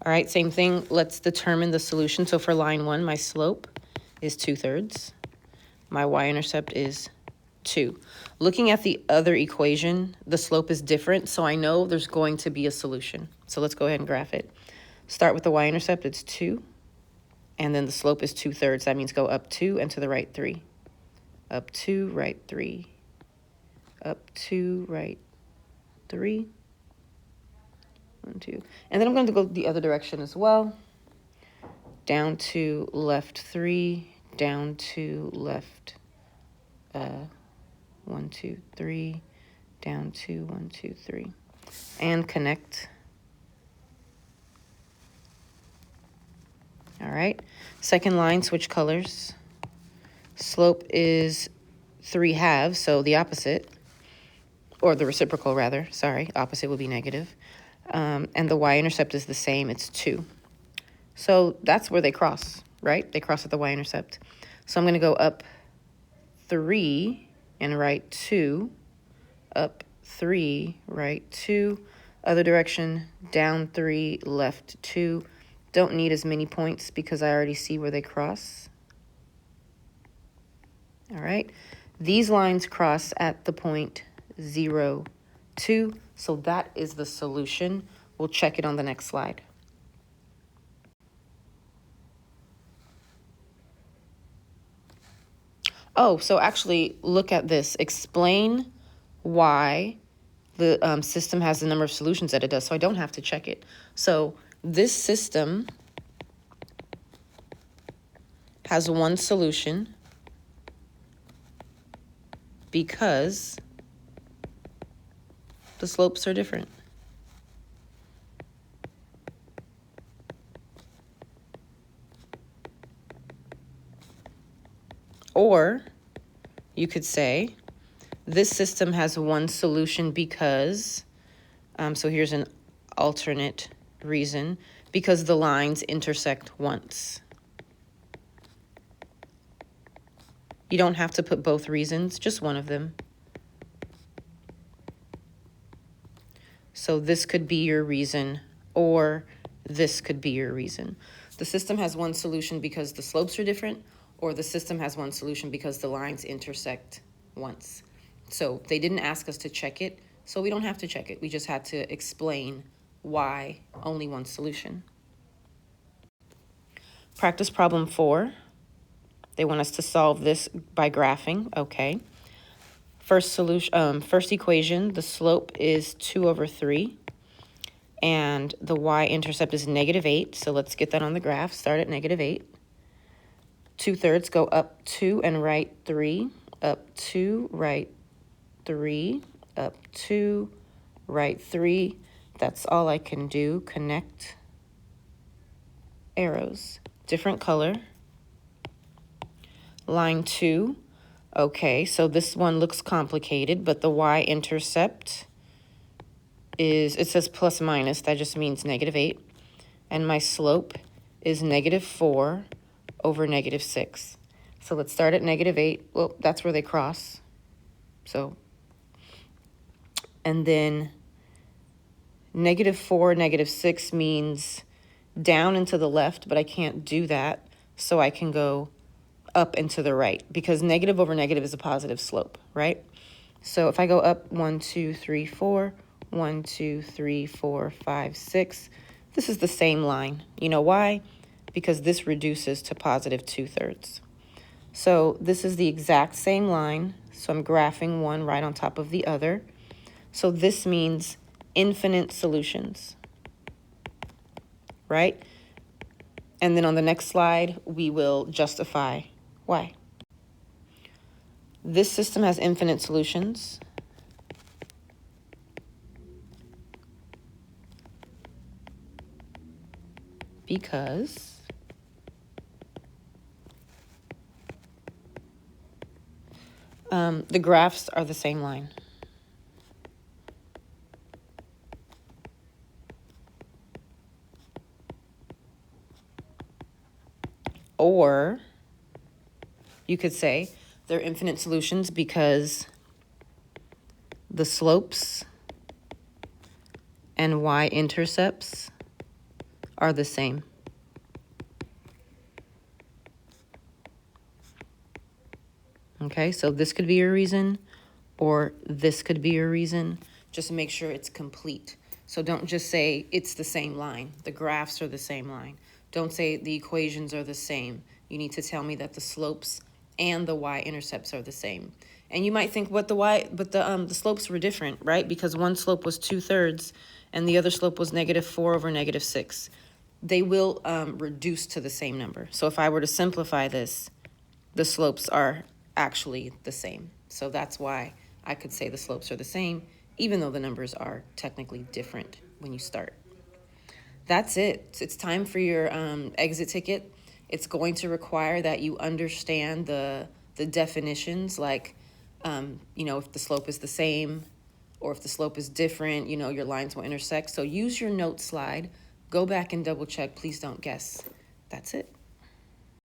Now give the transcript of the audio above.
All right, same thing. Let's determine the solution. So for line 1, my slope is 2/3. My y-intercept is 2. Looking at the other equation, the slope is different, so I know there's going to be a solution. So let's go ahead and graph it. Start with the y-intercept, it's 2, and then the slope is 2/3. That means go up 2 and to the right 3. Up 2, right 3. Up 2, right 3. 1, 2. And then I'm going to go the other direction as well. Down 2, left 3, down 2, left 1, 2, 3, down 2, 1, 2, 3, and connect. All right, second line, switch colors. Slope is 3/2, so the opposite, or the reciprocal rather, sorry, opposite would be negative. And the y-intercept is the same, it's 2. So that's where they cross, right? They cross at the y-intercept. So I'm going to go up 3 and right 2, up 3, right 2, other direction, down 3, left 2. Don't need as many points because I already see where they cross. All right, these lines cross at the point 0, 2, so that is the solution. We'll check it on the next slide. Oh, so actually look at this. Explain why the system has the number of solutions that it does, so I don't have to check it. So this system has one solution because the slopes are different. Or you could say this system has one solution because, so here's an alternate reason, because the lines intersect once. You don't have to put both reasons, just one of them. So this could be your reason, or this could be your reason. The system has one solution because the slopes are different, or the system has one solution because the lines intersect once. So they didn't ask us to check it, so we don't have to check it. We just had to explain why only one solution. Practice problem 4. They want us to solve this by graphing. Okay. First solution, first equation, the slope is 2/3, and the y-intercept is -8. So let's get that on the graph. Start at -8. 2/3, go up 2 and right 3, up 2, right 3, up 2, right 3. That's all I can do. Connect arrows. Different color. Line 2. Okay, so this one looks complicated, but the y-intercept is, it says plus minus, that just means -8. And my slope is -4 over -6. So let's start at -8. Well, that's where they cross. So, and then -4, -6 means down and to the left, but I can't do that. So I can go up and to the right because negative over negative is a positive slope, right? So if I go up 1, 2, 3, 4, 1, 2, 3, 4, 5, 6, this is the same line. You know why? Because this reduces to positive 2/3. So this is the exact same line. So I'm graphing one right on top of the other. So this means infinite solutions, right? And then on the next slide, we will justify why. This system has infinite solutions because the graphs are the same line. Or you could say they're infinite solutions because the slopes and y-intercepts are the same. Okay, so this could be your reason, or this could be your reason. Just make sure it's complete. So don't just say it's the same line. The graphs are the same line. Don't say the equations are the same. You need to tell me that the slopes and the y-intercepts are the same. And you might think, the slopes were different, right? Because one slope was 2/3 and the other slope was -4 over -6. They will reduce to the same number. So if I were to simplify this, the slopes are actually the same. So that's why I could say the slopes are the same, even though the numbers are technically different when you start. That's it. It's time for your exit ticket. It's going to require that you understand the definitions, like, if the slope is the same or if the slope is different, your lines will intersect. So use your note slide. Go back and double check. Please don't guess. That's it.